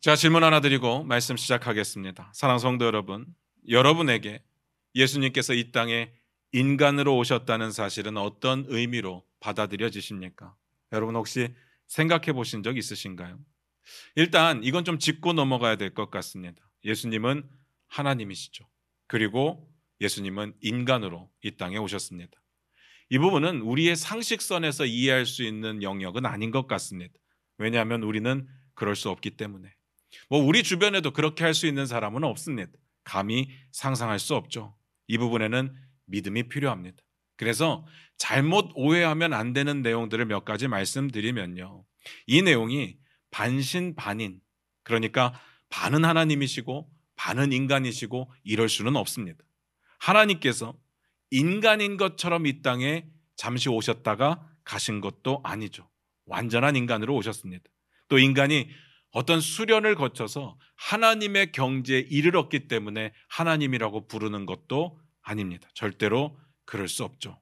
자, 질문 하나 드리고 말씀 시작하겠습니다. 사랑하는 성도 여러분, 여러분에게 예수님께서 이 땅에 인간으로 오셨다는 사실은 어떤 의미로 받아들여지십니까? 여러분 혹시 생각해 보신 적 있으신가요? 일단 이건 좀 짚고 넘어가야 될 것 같습니다. 예수님은 하나님이시죠. 그리고 예수님은 인간으로 이 땅에 오셨습니다. 이 부분은 우리의 상식선에서 이해할 수 있는 영역은 아닌 것 같습니다. 왜냐하면 우리는 그럴 수 없기 때문에. 우리 주변에도 그렇게 할 수 있는 사람은 없습니다. 감히 상상할 수 없죠. 이 부분에는 믿음이 필요합니다. 그래서 잘못 오해하면 안 되는 내용들을 몇 가지 말씀드리면요. 이 내용이 반신반인, 그러니까 반은 하나님이시고 반은 인간이시고 이럴 수는 없습니다. 하나님께서 인간인 것처럼 이 땅에 잠시 오셨다가 가신 것도 아니죠. 완전한 인간으로 오셨습니다. 또 인간이 어떤 수련을 거쳐서 하나님의 경지에 이르렀기 때문에 하나님이라고 부르는 것도 아닙니다. 절대로 그럴 수 없죠.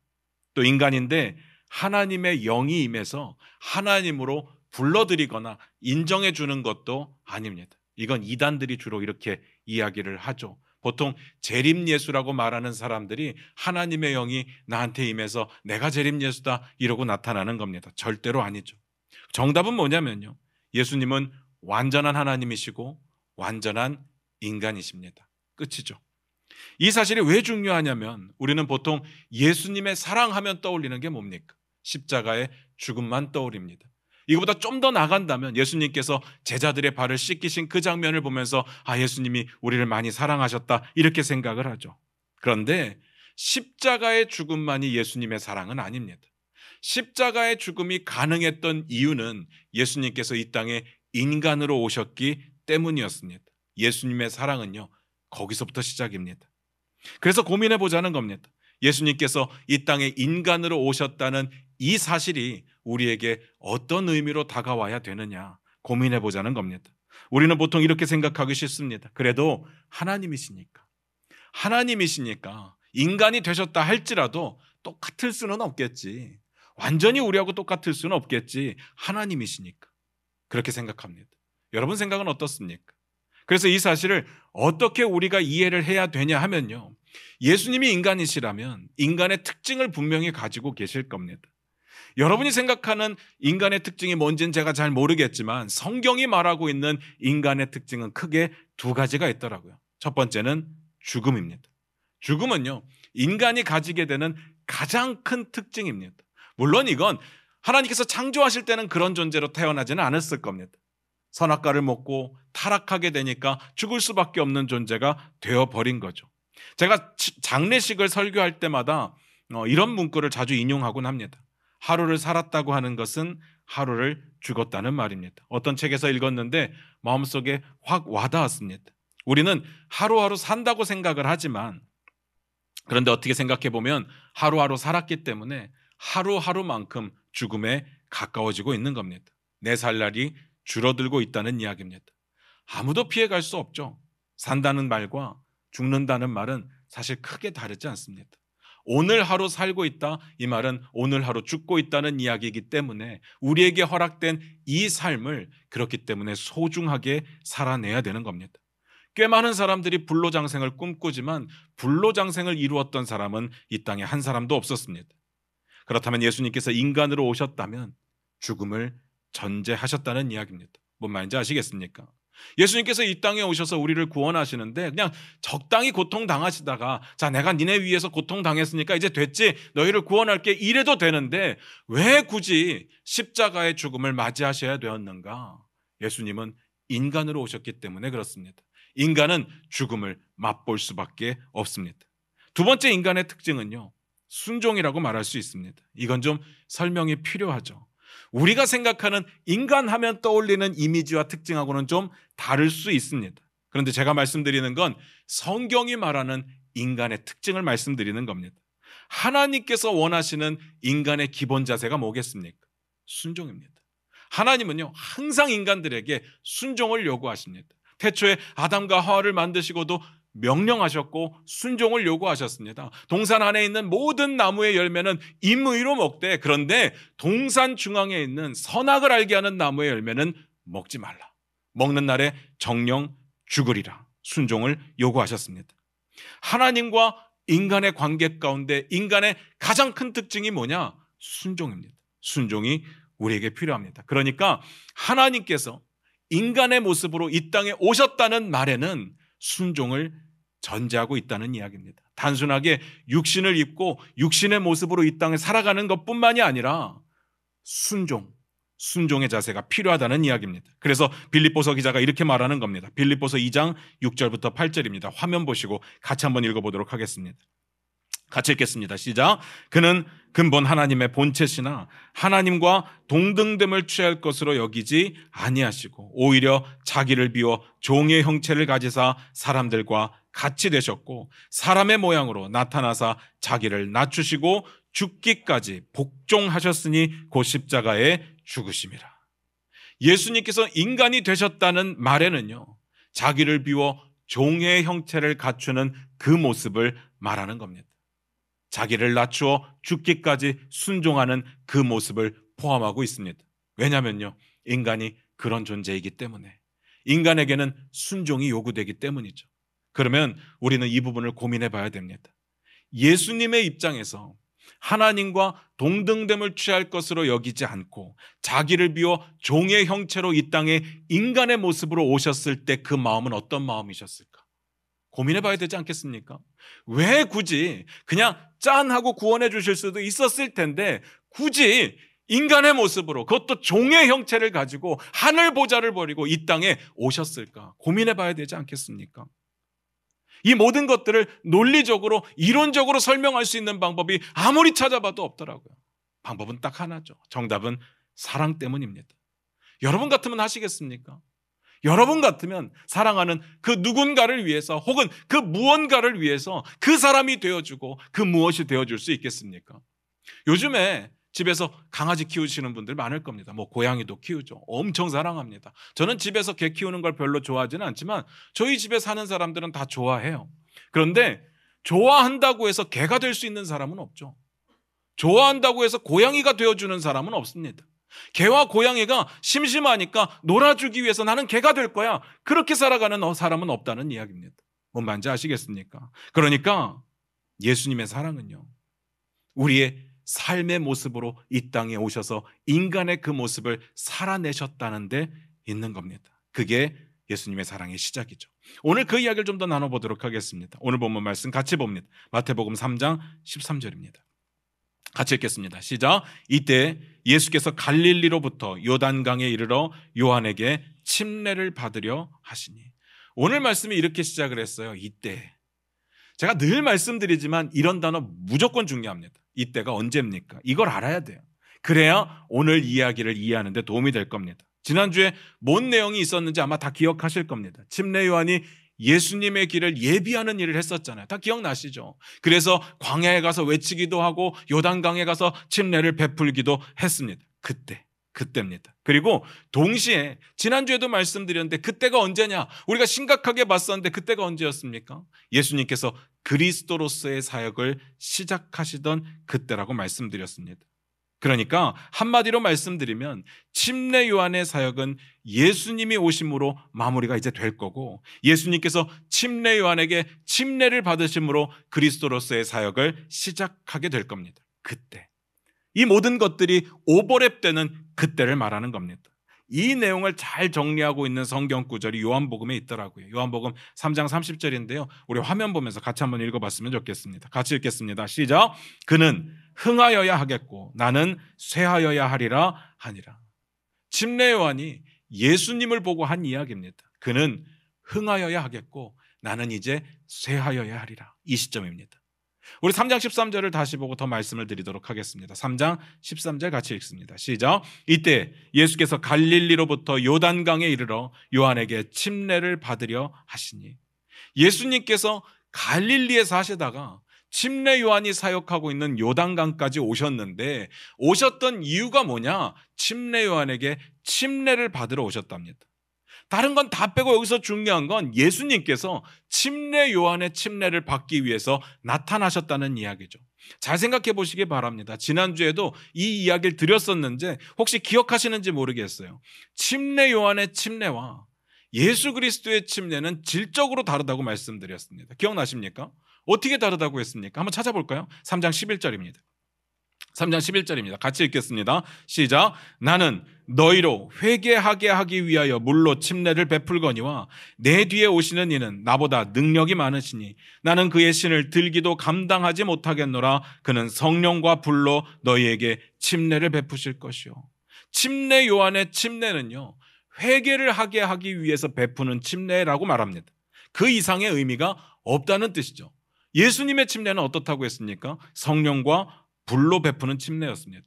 또 인간인데 하나님의 영이 임해서 하나님으로 불러들이거나 인정해 주는 것도 아닙니다. 이건 이단들이 주로 이렇게 이야기를 하죠. 보통 재림예수라고 말하는 사람들이 하나님의 영이 나한테 임해서 내가 재림예수다 이러고 나타나는 겁니다. 절대로 아니죠. 정답은 뭐냐면요. 예수님은 완전한 하나님이시고 완전한 인간이십니다. 끝이죠. 이 사실이 왜 중요하냐면 우리는 보통 예수님의 사랑하면 떠올리는 게 뭡니까? 십자가의 죽음만 떠올립니다. 이거보다 좀 더 나간다면 예수님께서 제자들의 발을 씻기신 그 장면을 보면서 예수님이 우리를 많이 사랑하셨다 이렇게 생각을 하죠. 그런데 십자가의 죽음만이 예수님의 사랑은 아닙니다. 십자가의 죽음이 가능했던 이유는 예수님께서 이 땅에 인간으로 오셨기 때문이었습니다. 예수님의 사랑은요, 거기서부터 시작입니다. 그래서 고민해 보자는 겁니다. 예수님께서 이 땅에 인간으로 오셨다는 이 사실이 우리에게 어떤 의미로 다가와야 되느냐 고민해 보자는 겁니다. 우리는 보통 이렇게 생각하기 쉽습니다. 그래도 하나님이시니까 인간이 되셨다 할지라도 똑같을 수는 없겠지. 완전히 우리하고 똑같을 수는 없겠지. 하나님이시니까. 그렇게 생각합니다. 여러분 생각은 어떻습니까? 그래서 이 사실을 어떻게 우리가 이해를 해야 되냐 하면요. 예수님이 인간이시라면 인간의 특징을 분명히 가지고 계실 겁니다. 여러분이 생각하는 인간의 특징이 뭔지는 제가 잘 모르겠지만 성경이 말하고 있는 인간의 특징은 크게 두 가지가 있더라고요. 첫 번째는 죽음입니다. 죽음은요, 인간이 가지게 되는 가장 큰 특징입니다. 물론 이건 하나님께서 창조하실 때는 그런 존재로 태어나지는 않았을 겁니다. 선악과를 먹고 타락하게 되니까 죽을 수밖에 없는 존재가 되어버린 거죠. 제가 장례식을 설교할 때마다 이런 문구를 자주 인용하곤 합니다. 하루를 살았다고 하는 것은 하루를 죽었다는 말입니다. 어떤 책에서 읽었는데 마음속에 확 와닿았습니다. 우리는 하루하루 산다고 생각을 하지만 그런데 어떻게 생각해 보면 하루하루 살았기 때문에 하루하루만큼 죽음에 가까워지고 있는 겁니다. 내 살 날이 줄어들고 있다는 이야기입니다. 아무도 피해갈 수 없죠. 산다는 말과 죽는다는 말은 사실 크게 다르지 않습니다. 오늘 하루 살고 있다, 이 말은 오늘 하루 죽고 있다는 이야기이기 때문에 우리에게 허락된 이 삶을 그렇기 때문에 소중하게 살아내야 되는 겁니다. 꽤 많은 사람들이 불로장생을 꿈꾸지만 불로장생을 이루었던 사람은 이 땅에 한 사람도 없었습니다. 그렇다면 예수님께서 인간으로 오셨다면 죽음을 전제하셨다는 이야기입니다. 뭔 말인지 아시겠습니까? 예수님께서 이 땅에 오셔서 우리를 구원하시는데 그냥 적당히 고통당하시다가 자, 내가 니네 위해서 고통당했으니까 이제 됐지, 너희를 구원할게 이래도 되는데 왜 굳이 십자가의 죽음을 맞이하셔야 되었는가? 예수님은 인간으로 오셨기 때문에 그렇습니다. 인간은 죽음을 맛볼 수밖에 없습니다. 두 번째 인간의 특징은요, 순종이라고 말할 수 있습니다. 이건 좀 설명이 필요하죠. 우리가 생각하는 인간하면 떠올리는 이미지와 특징하고는 좀 다를 수 있습니다. 그런데 제가 말씀드리는 건 성경이 말하는 인간의 특징을 말씀드리는 겁니다. 하나님께서 원하시는 인간의 기본 자세가 뭐겠습니까? 순종입니다. 하나님은요, 항상 인간들에게 순종을 요구하십니다. 태초에 아담과 하와를 만드시고도 명령하셨고 순종을 요구하셨습니다. 동산 안에 있는 모든 나무의 열매는 임의로 먹되 그런데 동산 중앙에 있는 선악을 알게 하는 나무의 열매는 먹지 말라. 먹는 날에 정령 죽으리라 순종을 요구하셨습니다. 하나님과 인간의 관계 가운데 인간의 가장 큰 특징이 뭐냐? 순종입니다. 순종이 우리에게 필요합니다. 그러니까 하나님께서 인간의 모습으로 이 땅에 오셨다는 말에는 순종을 전제하고 있다는 이야기입니다. 단순하게 육신을 입고 육신의 모습으로 이 땅에 살아가는 것뿐만이 아니라 순종의 자세가 필요하다는 이야기입니다. 그래서 빌립보서 기자가 이렇게 말하는 겁니다. 빌립보서 2장 6절부터 8절입니다. 화면 보시고 같이 한번 읽어보도록 하겠습니다. 같이 읽겠습니다. 시작. 그는 근본 하나님의 본체시나 하나님과 동등됨을 취할 것으로 여기지 아니하시고 오히려 자기를 비워 종의 형체를 가지사 사람들과 같이 되셨고 사람의 모양으로 나타나사 자기를 낮추시고 죽기까지 복종하셨으니 곧 십자가에 죽으심이라. 예수님께서 인간이 되셨다는 말에는요, 자기를 비워 종의 형체를 갖추는 그 모습을 말하는 겁니다. 자기를 낮추어 죽기까지 순종하는 그 모습을 포함하고 있습니다. 왜냐하면요, 인간이 그런 존재이기 때문에, 인간에게는 순종이 요구되기 때문이죠. 그러면 우리는 이 부분을 고민해 봐야 됩니다. 예수님의 입장에서 하나님과 동등됨을 취할 것으로 여기지 않고 자기를 비워 종의 형체로 이 땅에 인간의 모습으로 오셨을 때 그 마음은 어떤 마음이셨을까? 고민해 봐야 되지 않겠습니까? 왜 굳이 그냥 짠하고 구원해 주실 수도 있었을 텐데 굳이 인간의 모습으로 그것도 종의 형체를 가지고 하늘 보좌를 버리고 이 땅에 오셨을까? 고민해 봐야 되지 않겠습니까? 이 모든 것들을 논리적으로 이론적으로 설명할 수 있는 방법이 아무리 찾아봐도 없더라고요. 방법은 딱 하나죠. 정답은 사랑 때문입니다. 여러분 같으면 하시겠습니까? 여러분 같으면 사랑하는 그 누군가를 위해서 혹은 그 무언가를 위해서 그 사람이 되어주고 그 무엇이 되어줄 수 있겠습니까? 요즘에 집에서 강아지 키우시는 분들 많을 겁니다. 뭐 고양이도 키우죠. 엄청 사랑합니다. 저는 집에서 개 키우는 걸 별로 좋아하지는 않지만 저희 집에 사는 사람들은 다 좋아해요. 그런데 좋아한다고 해서 개가 될 수 있는 사람은 없죠. 좋아한다고 해서 고양이가 되어주는 사람은 없습니다. 개와 고양이가 심심하니까 놀아주기 위해서 나는 개가 될 거야, 그렇게 살아가는 사람은 없다는 이야기입니다. 뭔 말인지 아시겠습니까? 그러니까 예수님의 사랑은요, 우리의 삶의 모습으로 이 땅에 오셔서 인간의 그 모습을 살아내셨다는 데 있는 겁니다. 그게 예수님의 사랑의 시작이죠. 오늘 그 이야기를 좀 더 나눠보도록 하겠습니다. 오늘 본문 말씀 같이 봅니다. 마태복음 3장 13절입니다. 같이 읽겠습니다. 시작. 이때 예수께서 갈릴리로부터 요단강에 이르러 요한에게 침례를 받으려 하시니. 오늘 말씀이 이렇게 시작을 했어요. 이때. 제가 늘 말씀드리지만 이런 단어 무조건 중요합니다. 이때가 언제입니까? 이걸 알아야 돼요. 그래야 오늘 이야기를 이해하는 데 도움이 될 겁니다. 지난주에 뭔 내용이 있었는지 아마 다 기억하실 겁니다. 침례 요한이 예수님의 길을 예비하는 일을 했었잖아요. 다 기억나시죠? 그래서 광야에 가서 외치기도 하고 요단강에 가서 침례를 베풀기도 했습니다. 그때입니다. 그리고 동시에 지난주에도 말씀드렸는데 그때가 언제냐? 우리가 심각하게 봤었는데 그때가 언제였습니까? 예수님께서 그리스도로서의 사역을 시작하시던 그때라고 말씀드렸습니다. 그러니까 한마디로 말씀드리면 침례 요한의 사역은 예수님이 오심으로 마무리가 이제 될 거고, 예수님께서 침례 요한에게 침례를 받으심으로 그리스도로서의 사역을 시작하게 될 겁니다. 그때. 이 모든 것들이 오버랩되는 그때를 말하는 겁니다. 이 내용을 잘 정리하고 있는 성경 구절이 요한복음에 있더라고요. 요한복음 3장 30절인데요. 우리 화면 보면서 같이 한번 읽어봤으면 좋겠습니다. 같이 읽겠습니다. 시작. 그는 흥하여야 하겠고 나는 쇠하여야 하리라 하니라. 침례 요한이 예수님을 보고 한 이야기입니다. 그는 흥하여야 하겠고 나는 이제 쇠하여야 하리라. 이 시점입니다. 우리 3장 13절을 다시 보고 더 말씀을 드리도록 하겠습니다. 3장 13절 같이 읽습니다. 시작. 이때 예수께서 갈릴리로부터 요단강에 이르러 요한에게 침례를 받으려 하시니. 예수님께서 갈릴리에 사시다가 침례 요한이 사역하고 있는 요단강까지 오셨는데, 오셨던 이유가 뭐냐? 침례 요한에게 침례를 받으러 오셨답니다. 다른 건 다 빼고 여기서 중요한 건 예수님께서 침례 요한의 침례를 받기 위해서 나타나셨다는 이야기죠. 잘 생각해 보시기 바랍니다. 지난주에도 이 이야기를 드렸었는데 혹시 기억하시는지 모르겠어요. 침례 요한의 침례와 예수 그리스도의 침례는 질적으로 다르다고 말씀드렸습니다. 기억나십니까? 어떻게 다르다고 했습니까? 한번 찾아볼까요? 3장 11절입니다. 3장 11절입니다. 같이 읽겠습니다. 시작. 나는 너희로 회개하게 하기 위하여 물로 침례를 베풀거니와 내 뒤에 오시는 이는 나보다 능력이 많으시니 나는 그의 신을 들기도 감당하지 못하겠노라. 그는 성령과 불로 너희에게 침례를 베푸실 것이요. 침례 요한의 침례는요, 회개를 하게 하기 위해서 베푸는 침례라고 말합니다. 그 이상의 의미가 없다는 뜻이죠. 예수님의 침례는 어떻다고 했습니까? 성령과 불로 베푸는 침례였습니다.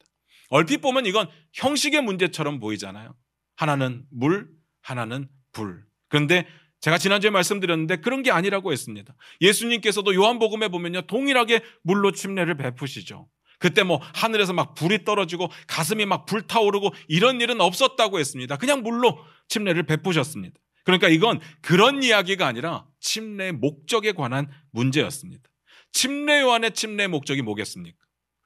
얼핏 보면 이건 형식의 문제처럼 보이잖아요. 하나는 물, 하나는 불. 그런데 제가 지난주에 말씀드렸는데 그런 게 아니라고 했습니다. 예수님께서도 요한복음에 보면요, 동일하게 물로 침례를 베푸시죠. 그때 뭐 하늘에서 막 불이 떨어지고 가슴이 막 불타오르고 이런 일은 없었다고 했습니다. 그냥 물로 침례를 베푸셨습니다. 그러니까 이건 그런 이야기가 아니라 침례의 목적에 관한 문제였습니다. 침례 요한의 침례의 목적이 뭐겠습니까?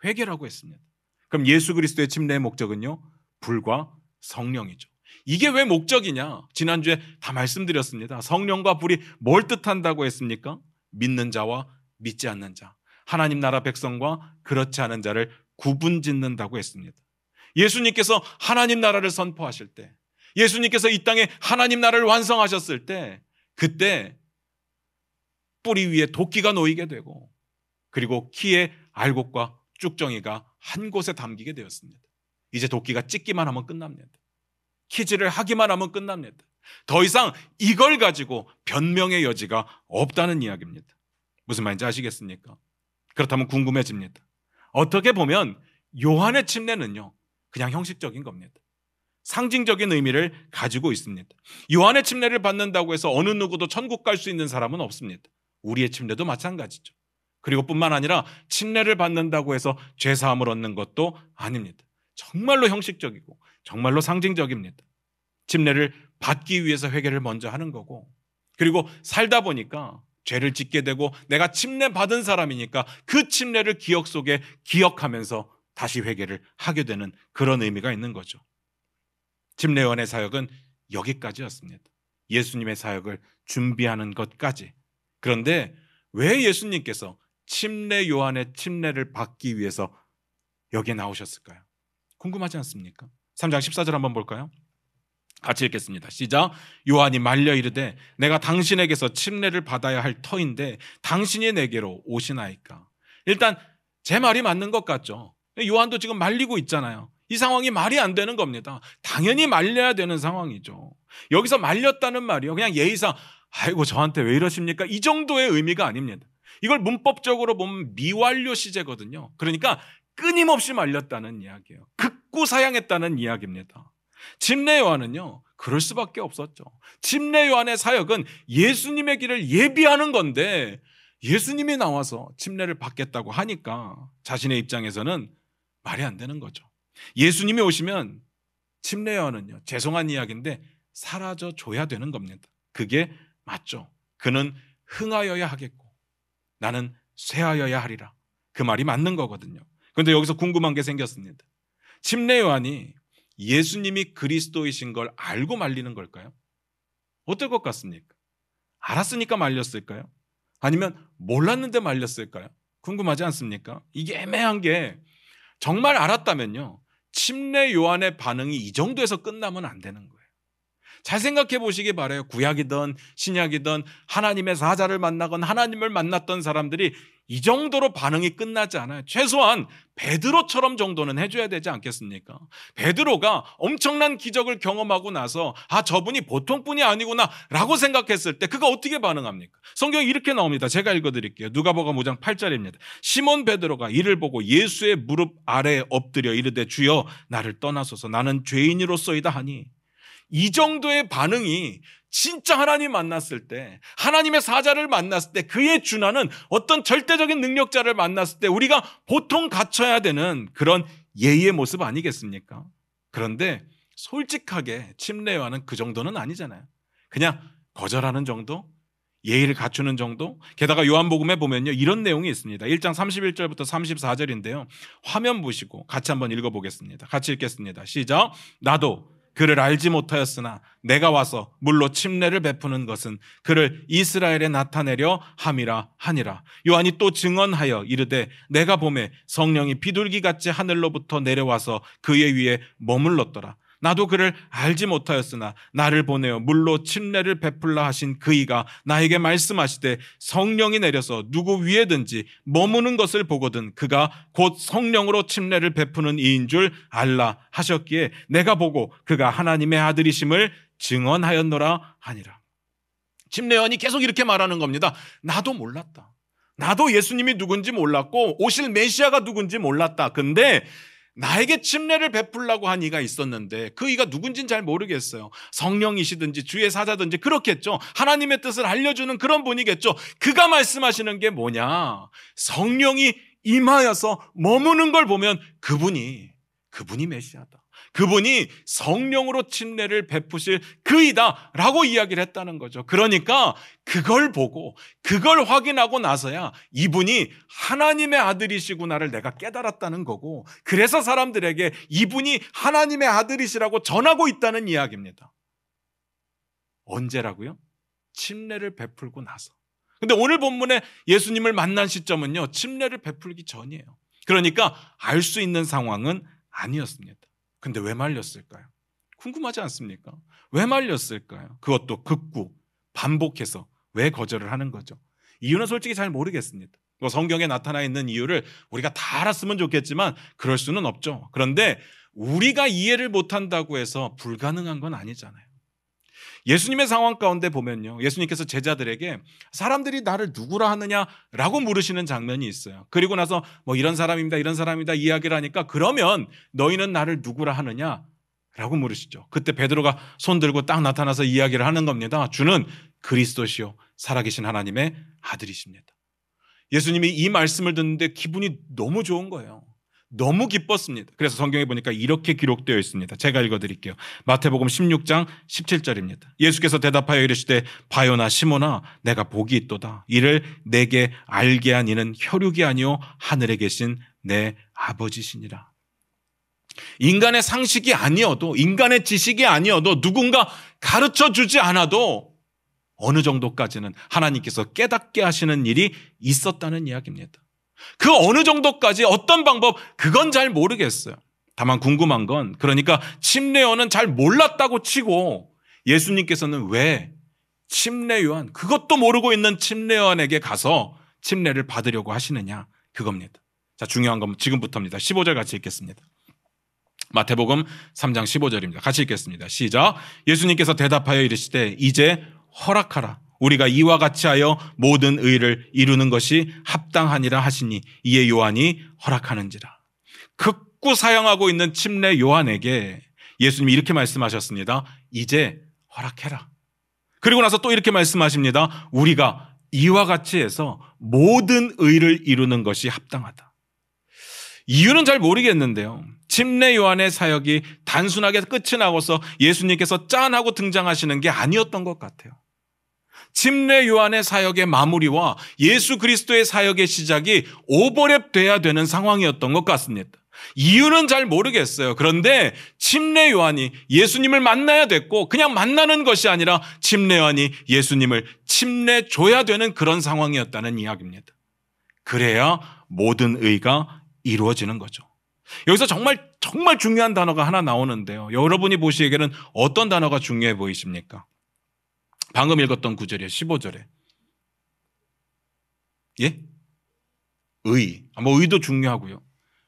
회개라고 했습니다. 그럼 예수 그리스도의 침례의 목적은요, 불과 성령이죠. 이게 왜 목적이냐? 지난주에 다 말씀드렸습니다. 성령과 불이 뭘 뜻한다고 했습니까? 믿는 자와 믿지 않는 자, 하나님 나라 백성과 그렇지 않은 자를 구분짓는다고 했습니다. 예수님께서 하나님 나라를 선포하실 때, 예수님께서 이 땅에 하나님 나라를 완성하셨을 때, 그때 뿌리 위에 도끼가 놓이게 되고, 그리고 키에 알곡과 쭉정이가 한 곳에 담기게 되었습니다. 이제 도끼가 찍기만 하면 끝납니다. 키질을 하기만 하면 끝납니다. 더 이상 이걸 가지고 변명의 여지가 없다는 이야기입니다. 무슨 말인지 아시겠습니까? 그렇다면 궁금해집니다. 어떻게 보면 요한의 침례는요, 그냥 형식적인 겁니다. 상징적인 의미를 가지고 있습니다. 요한의 침례를 받는다고 해서 어느 누구도 천국 갈 수 있는 사람은 없습니다. 우리의 침례도 마찬가지죠. 그리고 뿐만 아니라 침례를 받는다고 해서 죄사함을 얻는 것도 아닙니다. 정말로 형식적이고 정말로 상징적입니다. 침례를 받기 위해서 회개를 먼저 하는 거고, 그리고 살다 보니까 죄를 짓게 되고 내가 침례 받은 사람이니까 그 침례를 기억 속에 기억하면서 다시 회개를 하게 되는 그런 의미가 있는 거죠. 침례 요한의 사역은 여기까지였습니다. 예수님의 사역을 준비하는 것까지. 그런데 왜 예수님께서 침례 요한의 침례를 받기 위해서 여기에 나오셨을까요? 궁금하지 않습니까? 3장 14절 한번 볼까요? 같이 읽겠습니다. 시작. 요한이 말려 이르되 내가 당신에게서 침례를 받아야 할 터인데 당신이 내게로 오시나이까. 일단 제 말이 맞는 것 같죠. 요한도 지금 말리고 있잖아요. 이 상황이 말이 안 되는 겁니다. 당연히 말려야 되는 상황이죠. 여기서 말렸다는 말이요, 그냥 예의상 아이고 저한테 왜 이러십니까? 이 정도의 의미가 아닙니다. 이걸 문법적으로 보면 미완료 시제거든요. 그러니까 끊임없이 말렸다는 이야기예요. 극구사양했다는 이야기입니다. 침례 요한은요, 그럴 수밖에 없었죠. 침례 요한의 사역은 예수님의 길을 예비하는 건데 예수님이 나와서 침례를 받겠다고 하니까 자신의 입장에서는 말이 안 되는 거죠. 예수님이 오시면 침례 요한은요, 죄송한 이야기인데 사라져 줘야 되는 겁니다. 그게 맞죠. 그는 흥하여야 하겠고 나는 쇠하여야 하리라. 그 말이 맞는 거거든요. 그런데 여기서 궁금한 게 생겼습니다. 침례 요한이 예수님이 그리스도이신 걸 알고 말리는 걸까요? 어떨 것 같습니까? 알았으니까 말렸을까요? 아니면 몰랐는데 말렸을까요? 궁금하지 않습니까? 이게 애매한 게, 정말 알았다면요, 침례 요한의 반응이 이 정도에서 끝나면 안 되는 거예요. 잘 생각해 보시기 바라요. 구약이든 신약이든 하나님의 사자를 만나건 하나님을 만났던 사람들이 이 정도로 반응이 끝나지 않아요. 최소한 베드로처럼 정도는 해줘야 되지 않겠습니까? 베드로가 엄청난 기적을 경험하고 나서 아, 저분이 보통 분이 아니구나 라고 생각했을 때 그가 어떻게 반응합니까? 성경에 이렇게 나옵니다. 제가 읽어드릴게요. 누가복음 5장 8절입니다. 시몬 베드로가 이를 보고 예수의 무릎 아래에 엎드려 이르되 주여 나를 떠나소서 나는 죄인이로소이다 하니, 이 정도의 반응이 진짜 하나님 만났을 때, 하나님의 사자를 만났을 때, 그의 준하는 어떤 절대적인 능력자를 만났을 때 우리가 보통 갖춰야 되는 그런 예의의 모습 아니겠습니까? 그런데 솔직하게 침례 요한은 그 정도는 아니잖아요. 그냥 거절하는 정도, 예의를 갖추는 정도. 게다가 요한복음에 보면요, 이런 내용이 있습니다. 1장 31절부터 34절인데요. 화면 보시고 같이 한번 읽어보겠습니다. 같이 읽겠습니다. 시작. 나도 그를 알지 못하였으나 내가 와서 물로 침례를 베푸는 것은 그를 이스라엘에 나타내려 함이라 하니라. 요한이 또 증언하여 이르되 내가 보매 성령이 비둘기같이 하늘로부터 내려와서 그의 위에 머물렀더라. 나도 그를 알지 못하였으나 나를 보내어 물로 침례를 베풀라 하신 그이가 나에게 말씀하시되 성령이 내려서 누구 위에든지 머무는 것을 보거든 그가 곧 성령으로 침례를 베푸는 이인 줄 알라 하셨기에 내가 보고 그가 하나님의 아들이심을 증언하였노라 하니라. 침례 요한이 계속 이렇게 말하는 겁니다. 나도 몰랐다. 나도 예수님이 누군지 몰랐고 오실 메시아가 누군지 몰랐다. 근데 나에게 침례를 베풀라고 한 이가 있었는데 그 이가 누군지는 잘 모르겠어요. 성령이시든지 주의 사자든지 그렇겠죠. 하나님의 뜻을 알려주는 그런 분이겠죠. 그가 말씀하시는 게 뭐냐? 성령이 임하여서 머무는 걸 보면 그분이 메시아다. 그분이 성령으로 침례를 베푸실 그이다라고 이야기를 했다는 거죠. 그러니까 그걸 보고 그걸 확인하고 나서야 이분이 하나님의 아들이시구나를 내가 깨달았다는 거고, 그래서 사람들에게 이분이 하나님의 아들이시라고 전하고 있다는 이야기입니다. 언제라고요? 침례를 베풀고 나서. 근데 오늘 본문에 예수님을 만난 시점은요, 침례를 베풀기 전이에요. 그러니까 알 수 있는 상황은 아니었습니다. 근데 왜 말렸을까요? 궁금하지 않습니까? 왜 말렸을까요? 그것도 극구 반복해서 왜 거절을 하는 거죠? 이유는 솔직히 잘 모르겠습니다. 성경에 나타나 있는 이유를 우리가 다 알았으면 좋겠지만 그럴 수는 없죠. 그런데 우리가 이해를 못한다고 해서 불가능한 건 아니잖아요. 예수님의 상황 가운데 보면요, 예수님께서 제자들에게 사람들이 나를 누구라 하느냐라고 물으시는 장면이 있어요. 그리고 나서 뭐 이런 사람입니다, 이런 사람이다 이야기를 하니까 그러면 너희는 나를 누구라 하느냐라고 물으시죠. 그때 베드로가 손 들고 딱 나타나서 이야기를 하는 겁니다. 주는 그리스도시요 살아계신 하나님의 아들이십니다. 예수님이 이 말씀을 듣는데 기분이 너무 좋은 거예요. 너무 기뻤습니다. 그래서 성경에 보니까 이렇게 기록되어 있습니다. 제가 읽어드릴게요. 마태복음 16장 17절입니다. 예수께서 대답하여 이르시되 바요나 시몬아 내가 복이 있도다. 이를 내게 알게 한 이는 혈육이 아니요 하늘에 계신 내 아버지시니라. 인간의 상식이 아니어도, 인간의 지식이 아니어도, 누군가 가르쳐 주지 않아도 어느 정도까지는 하나님께서 깨닫게 하시는 일이 있었다는 이야기입니다. 그 어느 정도까지 어떤 방법, 그건 잘 모르겠어요. 다만 궁금한 건, 그러니까 침례 요한은 잘 몰랐다고 치고 예수님께서는 왜 침례 요한, 그것도 모르고 있는 침례 요한에게 가서 침례를 받으려고 하시느냐, 그겁니다. 자, 중요한 건 지금부터입니다. 15절 같이 읽겠습니다. 마태복음 3장 15절입니다. 같이 읽겠습니다. 시작. 예수님께서 대답하여 이르시되 이제 허락하라. 우리가 이와 같이 하여 모든 의를 이루는 것이 합당하니라 하시니 이에 요한이 허락하는지라. 극구 사용하고 있는 침례 요한에게 예수님이 이렇게 말씀하셨습니다. 이제 허락해라. 그리고 나서 또 이렇게 말씀하십니다. 우리가 이와 같이 해서 모든 의를 이루는 것이 합당하다. 이유는 잘 모르겠는데요, 침례 요한의 사역이 단순하게 끝이 나고서 예수님께서 짠 하고 등장하시는 게 아니었던 것 같아요. 침례 요한의 사역의 마무리와 예수 그리스도의 사역의 시작이 오버랩돼야 되는 상황이었던 것 같습니다. 이유는 잘 모르겠어요. 그런데 침례 요한이 예수님을 만나야 됐고, 그냥 만나는 것이 아니라 침례 요한이 예수님을 침례 줘야 되는 그런 상황이었다는 이야기입니다. 그래야 모든 의가 이루어지는 거죠. 여기서 정말 중요한 단어가 하나 나오는데요, 여러분이 보시기에는 어떤 단어가 중요해 보이십니까? 방금 읽었던 구절이에요. 15절에. 예? 의. 뭐 의도 중요하고요.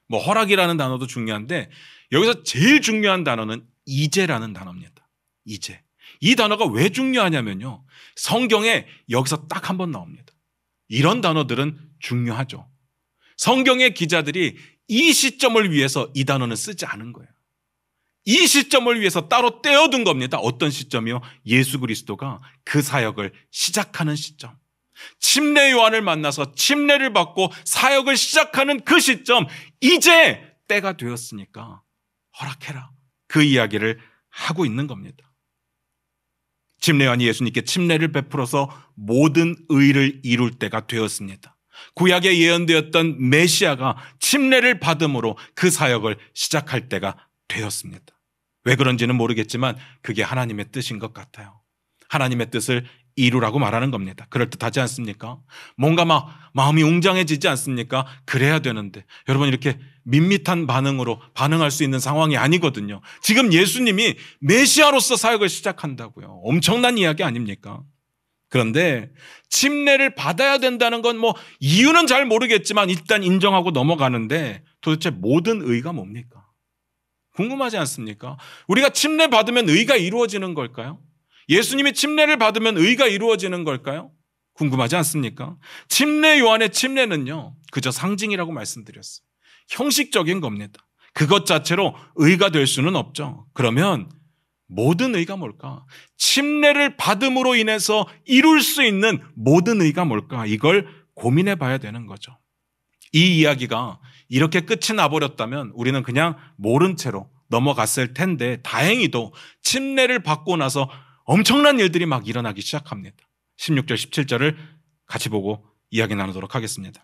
뭐 허락이라는 단어도 중요한데 여기서 제일 중요한 단어는 이제라는 단어입니다. 이제. 이 단어가 왜 중요하냐면요, 성경에 여기서 딱 한 번 나옵니다. 이런 단어들은 중요하죠. 성경의 기자들이 이 시점을 위해서 이 단어는 쓰지 않은 거예요. 이 시점을 위해서 따로 떼어둔 겁니다. 어떤 시점이요? 예수 그리스도가 그 사역을 시작하는 시점. 침례 요한을 만나서 침례를 받고 사역을 시작하는 그 시점, 이제 때가 되었으니까 허락해라. 그 이야기를 하고 있는 겁니다. 침례 요한이 예수님께 침례를 베풀어서 모든 의를 이룰 때가 되었습니다. 구약에 예언되었던 메시아가 침례를 받음으로 그 사역을 시작할 때가 되었습니다. 왜 그런지는 모르겠지만 그게 하나님의 뜻인 것 같아요. 하나님의 뜻을 이루라고 말하는 겁니다. 그럴듯하지 않습니까? 뭔가 막 마음이 웅장해지지 않습니까? 그래야 되는데 여러분 이렇게 밋밋한 반응으로 반응할 수 있는 상황이 아니거든요. 지금 예수님이 메시아로서 사역을 시작한다고요. 엄청난 이야기 아닙니까? 그런데 침례를 받아야 된다는 건 뭐 이유는 잘 모르겠지만 일단 인정하고 넘어가는데 도대체 모든 의가 뭡니까? 궁금하지 않습니까? 우리가 침례 받으면 의가 이루어지는 걸까요? 예수님이 침례를 받으면 의가 이루어지는 걸까요? 궁금하지 않습니까? 침례 요한의 침례는요, 그저 상징이라고 말씀드렸어요. 형식적인 겁니다. 그것 자체로 의가 될 수는 없죠. 그러면 모든 의가 뭘까? 침례를 받음으로 인해서 이룰 수 있는 모든 의가 뭘까? 이걸 고민해 봐야 되는 거죠. 이 이야기가 이렇게 끝이 나버렸다면 우리는 그냥 모른 채로 넘어갔을 텐데 다행히도 침례를 받고 나서 엄청난 일들이 막 일어나기 시작합니다. 16절 17절을 같이 보고 이야기 나누도록 하겠습니다.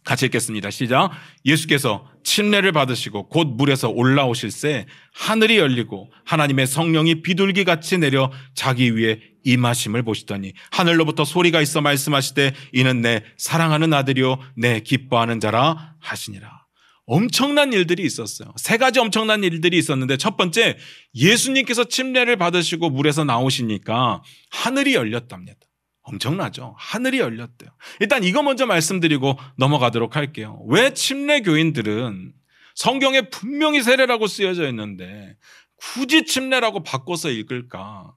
같이 읽겠습니다. 시작. 예수께서 침례를 받으시고 곧 물에서 올라오실새 하늘이 열리고 하나님의 성령이 비둘기같이 내려 자기 위에 임하심을 보시더니 하늘로부터 소리가 있어 말씀하시되 이는 내 사랑하는 아들이요 내 기뻐하는 자라 하시니라. 엄청난 일들이 있었어요. 세 가지 엄청난 일들이 있었는데 첫 번째, 예수님께서 침례를 받으시고 물에서 나오시니까 하늘이 열렸답니다. 엄청나죠? 하늘이 열렸대요. 일단 이거 먼저 말씀드리고 넘어가도록 할게요. 왜 침례 교인들은 성경에 분명히 세례라고 쓰여져 있는데 굳이 침례라고 바꿔서 읽을까?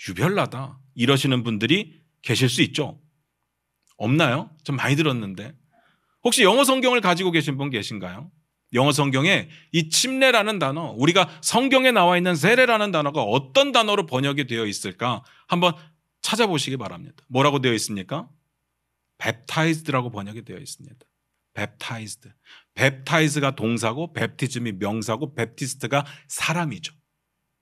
유별나다. 이러시는 분들이 계실 수 있죠. 없나요? 좀 많이 들었는데. 혹시 영어 성경을 가지고 계신 분 계신가요? 영어 성경에 이 침례라는 단어, 우리가 성경에 나와 있는 세례라는 단어가 어떤 단어로 번역이 되어 있을까? 한번 찾아보시기 바랍니다. 뭐라고 되어 있습니까? baptized라고 번역이 되어 있습니다. baptized. baptize가 동사고 baptism이 명사고 baptist가 사람이죠.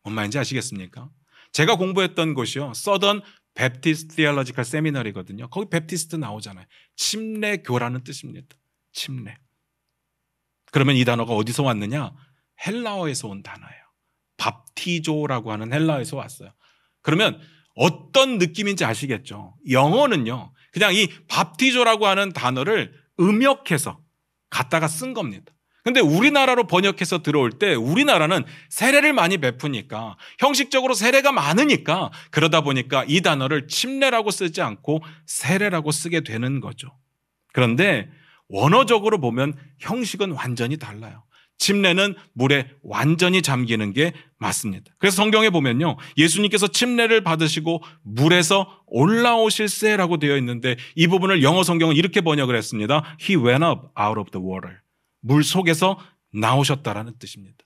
뭔 말인지 아시겠습니까? 제가 공부했던 곳이요. Southern Baptist Theological Seminary거든요. 거기 베프티스트 나오잖아요. 침례교라는 뜻입니다. 침례. 그러면 이 단어가 어디서 왔느냐? 헬라어에서 온 단어예요. 밥티조라고 하는 헬라어에서 왔어요. 그러면 어떤 느낌인지 아시겠죠? 영어는요. 그냥 이 밥티조라고 하는 단어를 음역해서 갖다가 쓴 겁니다. 근데 우리나라로 번역해서 들어올 때 우리나라는 세례를 많이 베푸니까 형식적으로 세례가 많으니까 그러다 보니까 이 단어를 침례라고 쓰지 않고 세례라고 쓰게 되는 거죠. 그런데 원어적으로 보면 형식은 완전히 달라요. 침례는 물에 완전히 잠기는 게 맞습니다. 그래서 성경에 보면요. 예수님께서 침례를 받으시고 물에서 올라오실세라고 되어 있는데 이 부분을 영어 성경은 이렇게 번역을 했습니다. He went up out of the water. 물 속에서 나오셨다라는 뜻입니다.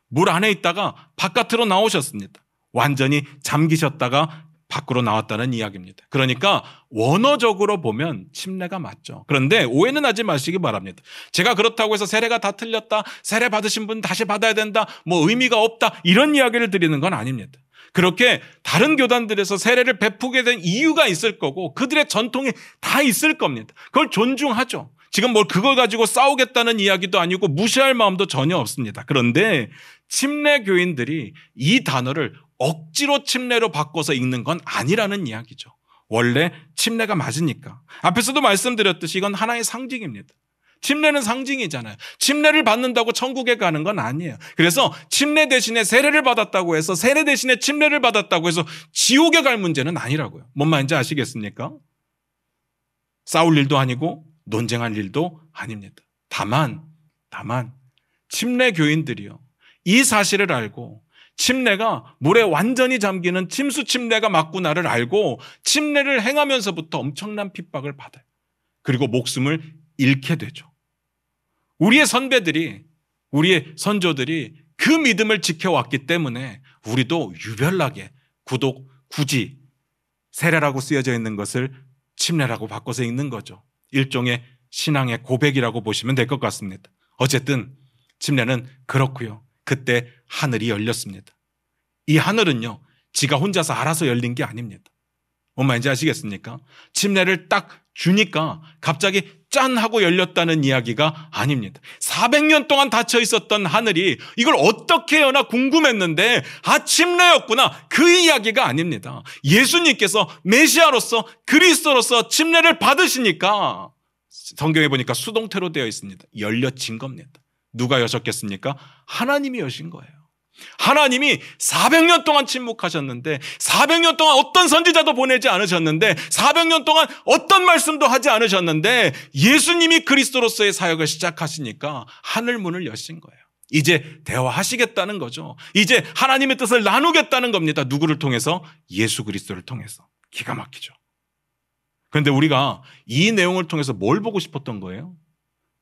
물 안에 있다가 바깥으로 나오셨습니다. 완전히 잠기셨다가 밖으로 나왔다는 이야기입니다. 그러니까 원어적으로 보면 침례가 맞죠. 그런데 오해는 하지 마시기 바랍니다. 제가 그렇다고 해서 세례가 다 틀렸다, 세례 받으신 분 다시 받아야 된다, 뭐 의미가 없다 이런 이야기를 드리는 건 아닙니다. 그렇게 다른 교단들에서 세례를 베푸게 된 이유가 있을 거고 그들의 전통이 다 있을 겁니다. 그걸 존중하죠. 지금 뭘 그걸 가지고 싸우겠다는 이야기도 아니고 무시할 마음도 전혀 없습니다. 그런데 침례 교인들이 이 단어를 억지로 침례로 바꿔서 읽는 건 아니라는 이야기죠. 원래 침례가 맞으니까. 앞에서도 말씀드렸듯이 이건 하나의 상징입니다. 침례는 상징이잖아요. 침례를 받는다고 천국에 가는 건 아니에요. 그래서 침례 대신에 세례를 받았다고 해서 세례 대신에 침례를 받았다고 해서 지옥에 갈 문제는 아니라고요. 뭔 말인지 아시겠습니까? 싸울 일도 아니고 논쟁할 일도 아닙니다. 다만 침례 교인들이요. 이 사실을 알고 침례가 물에 완전히 잠기는 침수 침례가 맞구나를 알고 침례를 행하면서부터 엄청난 핍박을 받아요. 그리고 목숨을 잃게 되죠. 우리의 선배들이, 우리의 선조들이 그 믿음을 지켜왔기 때문에 우리도 유별나게 굳이 세례라고 쓰여져 있는 것을 침례라고 바꿔서 읽는 거죠. 일종의 신앙의 고백이라고 보시면 될 것 같습니다. 어쨌든 침례는 그렇고요. 그때 하늘이 열렸습니다. 이 하늘은요, 지가 혼자서 알아서 열린 게 아닙니다. 뭔 말인지 아시겠습니까? 침례를 딱 주니까 갑자기 짠 하고 열렸다는 이야기가 아닙니다. 400년 동안 닫혀 있었던 하늘이 이걸 어떻게 여나 궁금했는데 침례였구나, 그 이야기가 아닙니다. 예수님께서 메시아로서 그리스도로서 침례를 받으시니까 성경에 보니까 수동태로 되어 있습니다. 열려진 겁니다. 누가 여셨겠습니까? 하나님이 여신 거예요. 하나님이 400년 동안 침묵하셨는데, 400년 동안 어떤 선지자도 보내지 않으셨는데, 400년 동안 어떤 말씀도 하지 않으셨는데 예수님이 그리스도로서의 사역을 시작하시니까 하늘 문을 여신 거예요. 이제 대화하시겠다는 거죠. 이제 하나님의 뜻을 나누겠다는 겁니다. 누구를 통해서? 예수 그리스도를 통해서. 기가 막히죠. 그런데 우리가 이 내용을 통해서 뭘 보고 싶었던 거예요?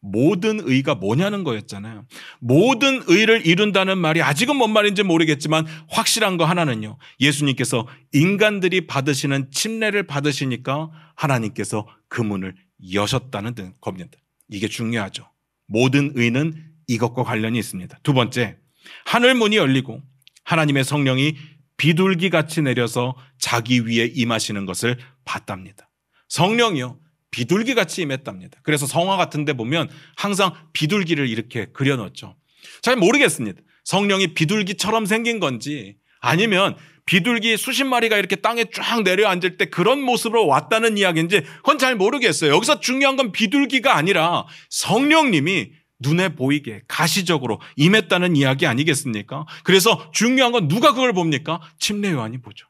모든 의가 뭐냐는 거였잖아요. 모든 의를 이룬다는 말이 아직은 뭔 말인지 모르겠지만 확실한 거 하나는요, 예수님께서 인간들이 받으시는 침례를 받으시니까 하나님께서 그 문을 여셨다는 겁니다. 이게 중요하죠. 모든 의는 이것과 관련이 있습니다. 두 번째, 하늘 문이 열리고 하나님의 성령이 비둘기같이 내려서 자기 위에 임하시는 것을 봤답니다. 성령이요, 비둘기같이 임했답니다. 그래서 성화 같은 데 보면 항상 비둘기를 이렇게 그려놓죠. 잘 모르겠습니다. 성령이 비둘기처럼 생긴 건지 아니면 비둘기 수십 마리가 이렇게 땅에 쫙 내려앉을 때 그런 모습으로 왔다는 이야기인지 그건 잘 모르겠어요. 여기서 중요한 건 비둘기가 아니라 성령님이 눈에 보이게 가시적으로 임했다는 이야기 아니겠습니까? 그래서 중요한 건 누가 그걸 봅니까? 침례 요한이 보죠.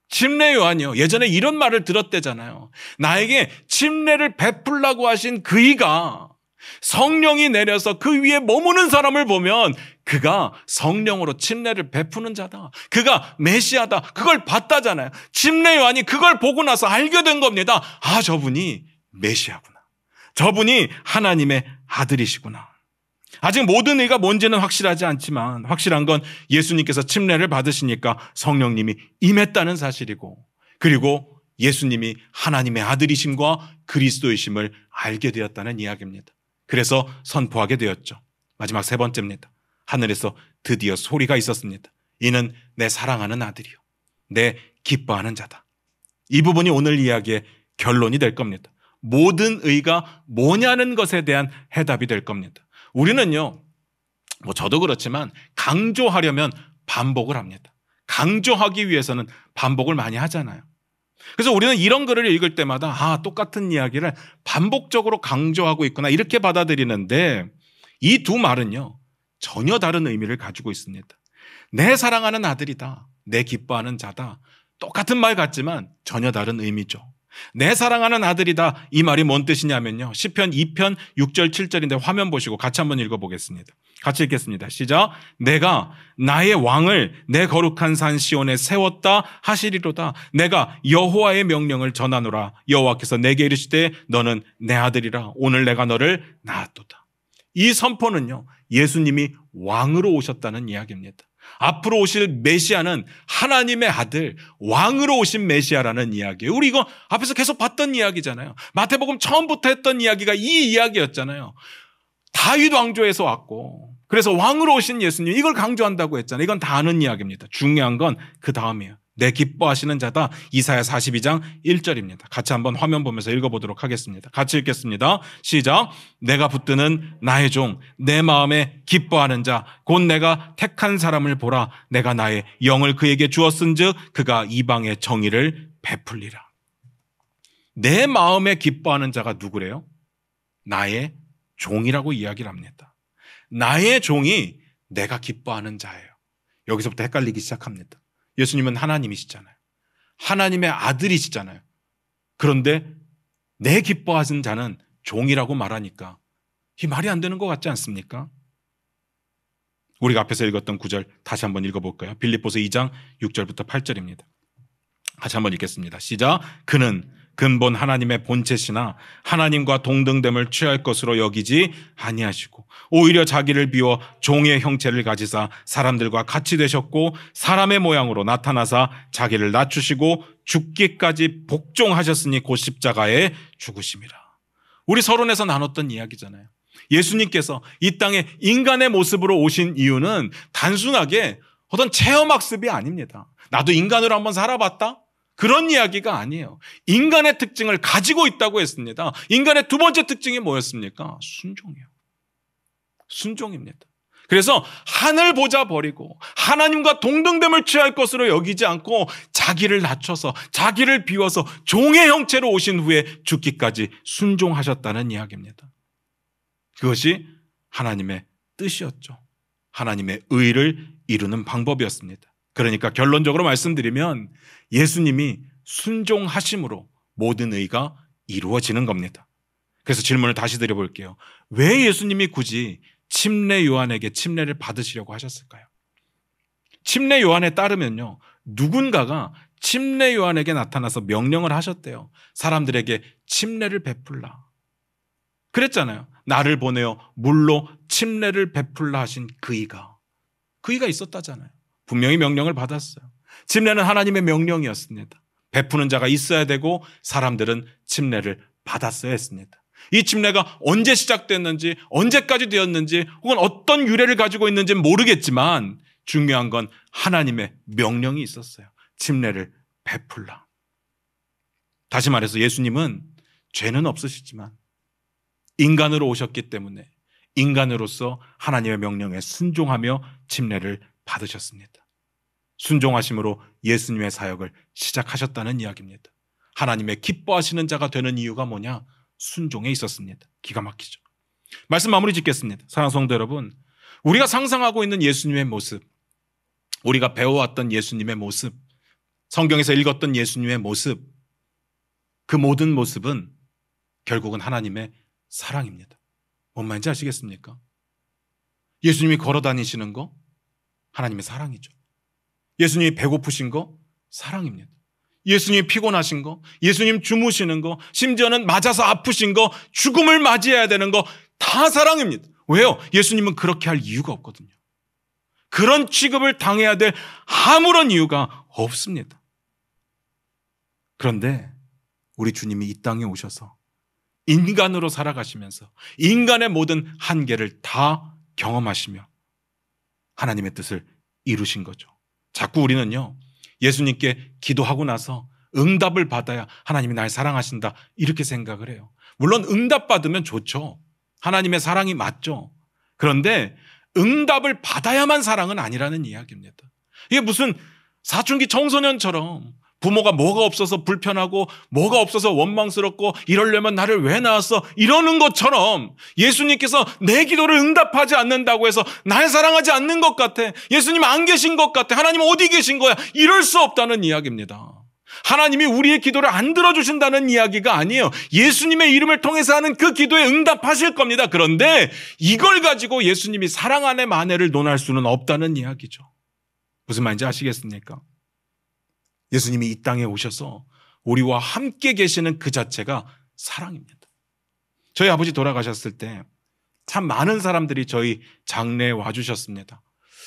침례 요한이요, 예전에 이런 말을 들었대잖아요. 나에게 침례를 베풀라고 하신 그이가 성령이 내려서 그 위에 머무는 사람을 보면 그가 성령으로 침례를 베푸는 자다, 그가 메시아다, 그걸 봤다잖아요. 침례 요한이 그걸 보고 나서 알게 된 겁니다. 저분이 메시아구나, 저분이 하나님의 아들이시구나. 아직 모든 의가 뭔지는 확실하지 않지만 확실한 건 예수님께서 침례를 받으시니까 성령님이 임했다는 사실이고, 그리고 예수님이 하나님의 아들이심과 그리스도이심을 알게 되었다는 이야기입니다. 그래서 선포하게 되었죠. 마지막 세 번째입니다. 하늘에서 드디어 소리가 있었습니다. 이는 내 사랑하는 아들이요, 내 기뻐하는 자다. 이 부분이 오늘 이야기의 결론이 될 겁니다. 모든 의가 뭐냐는 것에 대한 해답이 될 겁니다. 우리는요, 저도 그렇지만 강조하려면 반복을 합니다. 강조하기 위해서는 반복을 많이 하잖아요. 그래서 우리는 이런 글을 읽을 때마다 똑같은 이야기를 반복적으로 강조하고 있구나, 이렇게 받아들이는데 이 두 말은요, 전혀 다른 의미를 가지고 있습니다. 내 사랑하는 아들이다, 내 기뻐하는 자다, 똑같은 말 같지만 전혀 다른 의미죠. 내 사랑하는 아들이다, 이 말이 뭔 뜻이냐면요, 시편 2편 6절 7절인데 화면 보시고 같이 한번 읽어보겠습니다. 같이 읽겠습니다. 시작. 내가 나의 왕을 내 거룩한 산 시온에 세웠다 하시리로다. 내가 여호와의 명령을 전하노라. 여호와께서 내게 이르시되 너는 내 아들이라. 오늘 내가 너를 낳았도다. 이 선포는요, 예수님이 왕으로 오셨다는 이야기입니다. 앞으로 오실 메시아는 하나님의 아들, 왕으로 오신 메시아라는 이야기예요. 우리 이거 앞에서 계속 봤던 이야기잖아요. 마태복음 처음부터 했던 이야기가 이 이야기였잖아요. 다윗 왕조에서 왔고, 그래서 왕으로 오신 예수님, 이걸 강조한다고 했잖아요. 이건 다 아는 이야기입니다. 중요한 건 그 다음이에요. 내 기뻐하시는 자다. 이사야 42장 1절입니다. 같이 한번 화면 보면서 읽어보도록 하겠습니다. 같이 읽겠습니다. 시작. 내가 붙드는 나의 종, 내 마음에 기뻐하는 자, 곧 내가 택한 사람을 보라. 내가 나의 영을 그에게 주었은즉 그가 이방의 정의를 베풀리라. 내 마음에 기뻐하는 자가 누구래요? 나의 종이라고 이야기를 합니다. 나의 종이 내가 기뻐하는 자예요. 여기서부터 헷갈리기 시작합니다. 예수님은 하나님이시잖아요. 하나님의 아들이시잖아요. 그런데 내 기뻐하는 자는 종이라고 말하니까 이 말이 안 되는 것 같지 않습니까? 우리가 앞에서 읽었던 구절 다시 한번 읽어볼까요? 빌립보서 2장 6절부터 8절입니다. 같이 한번 읽겠습니다. 시작. 그는 근본 하나님의 본체시나 하나님과 동등됨을 취할 것으로 여기지 아니하시고 오히려 자기를 비워 종의 형체를 가지사 사람들과 같이 되셨고 사람의 모양으로 나타나사 자기를 낮추시고 죽기까지 복종하셨으니 곧 십자가에 죽으심이라. 우리 서론에서 나눴던 이야기잖아요. 예수님께서 이 땅에 인간의 모습으로 오신 이유는 단순하게 어떤 체험학습이 아닙니다. 나도 인간으로 한번 살아봤다? 그런 이야기가 아니에요. 인간의 특징을 가지고 있다고 했습니다. 인간의 두 번째 특징이 뭐였습니까? 순종이에요. 순종입니다. 그래서 하늘 보자 버리고 하나님과 동등됨을 취할 것으로 여기지 않고 자기를 낮춰서 자기를 비워서 종의 형체로 오신 후에 죽기까지 순종하셨다는 이야기입니다. 그것이 하나님의 뜻이었죠. 하나님의 의를 이루는 방법이었습니다. 그러니까 결론적으로 말씀드리면 예수님이 순종하심으로 모든 의가 이루어지는 겁니다. 그래서 질문을 다시 드려볼게요. 왜 예수님이 굳이 침례 요한에게 침례를 받으시려고 하셨을까요? 침례 요한에 따르면요, 누군가가 침례 요한에게 나타나서 명령을 하셨대요. 사람들에게 침례를 베풀라. 그랬잖아요. 나를 보내어 물로 침례를 베풀라 하신 그이가 있었다잖아요. 분명히 명령을 받았어요. 침례는 하나님의 명령이었습니다. 베푸는 자가 있어야 되고 사람들은 침례를 받았어야 했습니다. 이 침례가 언제 시작됐는지, 언제까지 되었는지, 혹은 어떤 유래를 가지고 있는지는 모르겠지만 중요한 건 하나님의 명령이 있었어요. 침례를 베풀라. 다시 말해서 예수님은 죄는 없으시지만 인간으로 오셨기 때문에 인간으로서 하나님의 명령에 순종하며 침례를 받으셨습니다. 순종하심으로 예수님의 사역을 시작하셨다는 이야기입니다. 하나님의 기뻐하시는 자가 되는 이유가 뭐냐? 순종에 있었습니다. 기가 막히죠. 말씀 마무리 짓겠습니다. 사랑하는 성도 여러분, 우리가 상상하고 있는 예수님의 모습, 우리가 배워왔던 예수님의 모습, 성경에서 읽었던 예수님의 모습, 그 모든 모습은 결국은 하나님의 사랑입니다. 뭔 말인지 아시겠습니까? 예수님이 걸어 다니시는 거 하나님의 사랑이죠. 예수님이 배고프신 거 사랑입니다. 예수님이 피곤하신 거, 예수님 주무시는 거, 심지어는 맞아서 아프신 거, 죽음을 맞이해야 되는 거 다 사랑입니다. 왜요? 예수님은 그렇게 할 이유가 없거든요. 그런 취급을 당해야 될 아무런 이유가 없습니다. 그런데 우리 주님이 이 땅에 오셔서 인간으로 살아가시면서 인간의 모든 한계를 다 경험하시며 하나님의 뜻을 이루신 거죠. 자꾸 우리는요, 예수님께 기도하고 나서 응답을 받아야 하나님이 날 사랑하신다 이렇게 생각을 해요. 물론 응답받으면 좋죠. 하나님의 사랑이 맞죠. 그런데 응답을 받아야만 사랑은 아니라는 이야기입니다. 이게 무슨 사춘기 청소년처럼 부모가 뭐가 없어서 불편하고 뭐가 없어서 원망스럽고 이러려면 나를 왜 낳았어? 이러는 것처럼 예수님께서 내 기도를 응답하지 않는다고 해서 날 사랑하지 않는 것 같아. 예수님 안 계신 것 같아. 하나님 어디 계신 거야? 이럴 수 없다는 이야기입니다. 하나님이 우리의 기도를 안 들어주신다는 이야기가 아니에요. 예수님의 이름을 통해서 하는 그 기도에 응답하실 겁니다. 그런데 이걸 가지고 예수님이 사랑 안에 만해를 논할 수는 없다는 이야기죠. 무슨 말인지 아시겠습니까? 예수님이 이 땅에 오셔서 우리와 함께 계시는 그 자체가 사랑입니다. 저희 아버지 돌아가셨을 때 참 많은 사람들이 저희 장례에 와주셨습니다.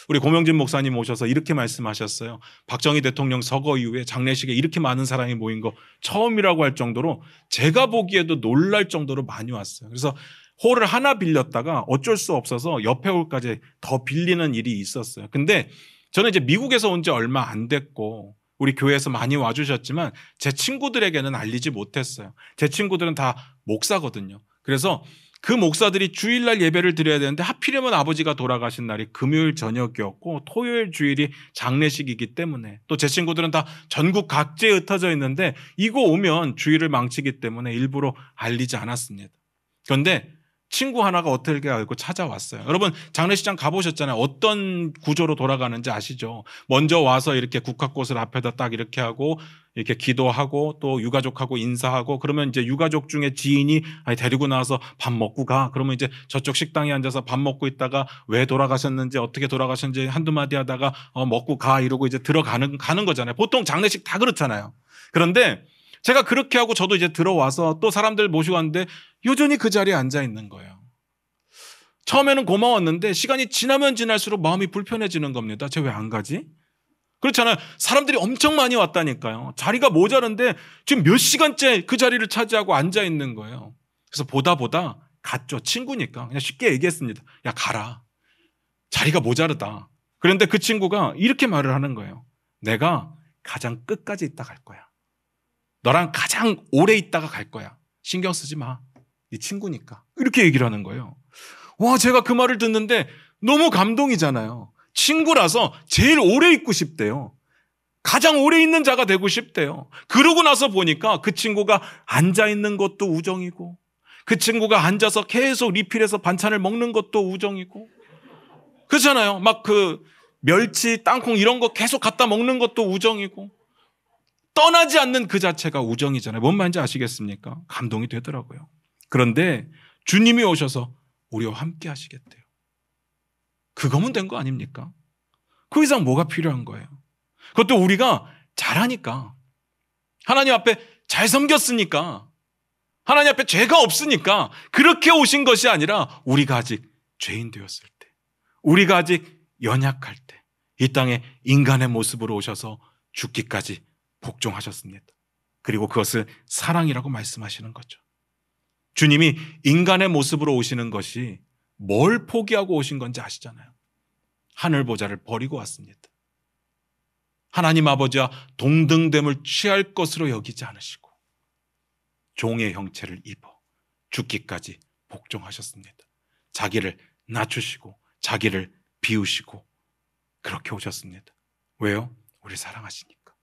우리 고명진 목사님 오셔서 이렇게 말씀하셨어요. 박정희 대통령 서거 이후에 장례식에 이렇게 많은 사람이 모인 거 처음이라고 할 정도로 제가 보기에도 놀랄 정도로 많이 왔어요. 그래서 홀을 하나 빌렸다가 어쩔 수 없어서 옆에 홀까지 더 빌리는 일이 있었어요. 근데 저는 이제 미국에서 온 지 얼마 안 됐고 우리 교회에서 많이 와주셨지만 제 친구들에게는 알리지 못했어요. 제 친구들은 다 목사거든요. 그래서 그 목사들이 주일날 예배를 드려야 되는데 하필이면 아버지가 돌아가신 날이 금요일 저녁이었고 토요일 주일이 장례식이기 때문에 또 제 친구들은 다 전국 각지에 흩어져 있는데 이거 오면 주일을 망치기 때문에 일부러 알리지 않았습니다. 그런데 친구 하나가 어떻게 알고 찾아왔어요. 여러분 장례식장 가보셨잖아요. 어떤 구조로 돌아가는지 아시죠? 먼저 와서 이렇게 국화꽃을 앞에다 딱 이렇게 하고 이렇게 기도하고 또 유가족하고 인사하고 그러면 이제 유가족 중에 지인이 데리고 나와서 밥 먹고 가. 그러면 이제 저쪽 식당에 앉아서 밥 먹고 있다가 왜 돌아가셨는지 어떻게 돌아가셨는지 한두 마디 하다가 먹고 가 이러고 이제 가는 거잖아요. 보통 장례식 다 그렇잖아요. 그런데 제가 그렇게 하고 저도 이제 들어와서 또 사람들 모시고 왔는데 여전히 그 자리에 앉아 있는 거예요. 처음에는 고마웠는데 시간이 지나면 지날수록 마음이 불편해지는 겁니다. 쟤 왜 안 가지? 그렇잖아요. 사람들이 엄청 많이 왔다니까요. 자리가 모자른데 지금 몇 시간째 그 자리를 차지하고 앉아 있는 거예요. 그래서 보다 갔죠. 친구니까 그냥 쉽게 얘기했습니다. 야 가라. 자리가 모자르다. 그런데 그 친구가 이렇게 말을 하는 거예요. 내가 가장 끝까지 있다 갈 거야. 너랑 가장 오래 있다가 갈 거야. 신경 쓰지 마. 네 친구니까. 이렇게 얘기를 하는 거예요. 와, 제가 그 말을 듣는데 너무 감동이잖아요. 친구라서 제일 오래 있고 싶대요. 가장 오래 있는 자가 되고 싶대요. 그러고 나서 보니까 그 친구가 앉아있는 것도 우정이고, 그 친구가 앉아서 계속 리필해서 반찬을 먹는 것도 우정이고, 그렇잖아요. 막 그 멸치, 땅콩 이런 거 계속 갖다 먹는 것도 우정이고, 떠나지 않는 그 자체가 우정이잖아요. 뭔 말인지 아시겠습니까? 감동이 되더라고요. 그런데 주님이 오셔서 우리와 함께 하시겠대요. 그거면 된 거 아닙니까? 그 이상 뭐가 필요한 거예요? 그것도 우리가 잘하니까, 하나님 앞에 잘 섬겼으니까, 하나님 앞에 죄가 없으니까 그렇게 오신 것이 아니라 우리가 아직 죄인 되었을 때, 우리가 아직 연약할 때 이 땅에 인간의 모습으로 오셔서 죽기까지 복종하셨습니다. 그리고 그것을 사랑이라고 말씀하시는 거죠. 주님이 인간의 모습으로 오시는 것이 뭘 포기하고 오신 건지 아시잖아요. 하늘 보좌를 버리고 왔습니다. 하나님 아버지와 동등됨을 취할 것으로 여기지 않으시고 종의 형체를 입어 죽기까지 복종하셨습니다. 자기를 낮추시고 자기를 비우시고 그렇게 오셨습니다. 왜요? 우리 사랑하시니까.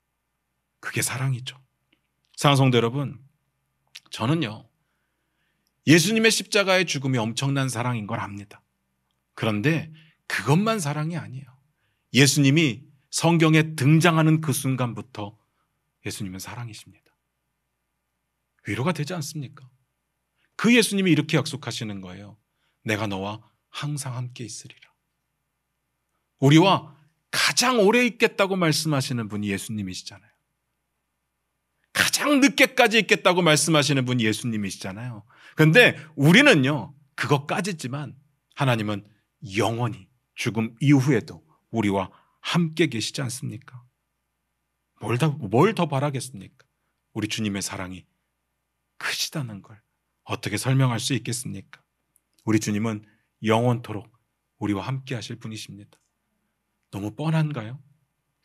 그게 사랑이죠. 사랑하는 성도 여러분, 저는요, 예수님의 십자가의 죽음이 엄청난 사랑인 걸 압니다. 그런데 그것만 사랑이 아니에요. 예수님이 성경에 등장하는 그 순간부터 예수님은 사랑이십니다. 위로가 되지 않습니까? 그 예수님이 이렇게 약속하시는 거예요. 내가 너와 항상 함께 있으리라. 우리와 가장 오래 있겠다고 말씀하시는 분이 예수님이시잖아요. 가장 늦게까지 있겠다고 말씀하시는 분이 예수님이시잖아요. 그런데 우리는요, 그것까지지만 하나님은 영원히 죽음 이후에도 우리와 함께 계시지 않습니까? 뭘 더 바라겠습니까? 우리 주님의 사랑이 크시다는 걸 어떻게 설명할 수 있겠습니까? 우리 주님은 영원토록 우리와 함께 하실 분이십니다. 너무 뻔한가요?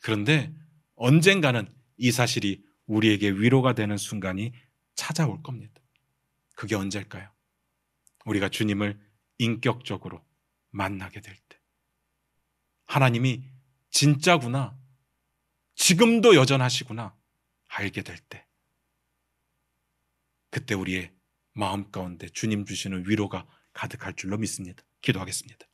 그런데 언젠가는 이 사실이 우리에게 위로가 되는 순간이 찾아올 겁니다. 그게 언제일까요? 우리가 주님을 인격적으로 만나게 될 때. 하나님이 진짜구나, 지금도 여전하시구나 알게 될 때. 그때 우리의 마음 가운데 주님 주시는 위로가 가득할 줄로 믿습니다. 기도하겠습니다.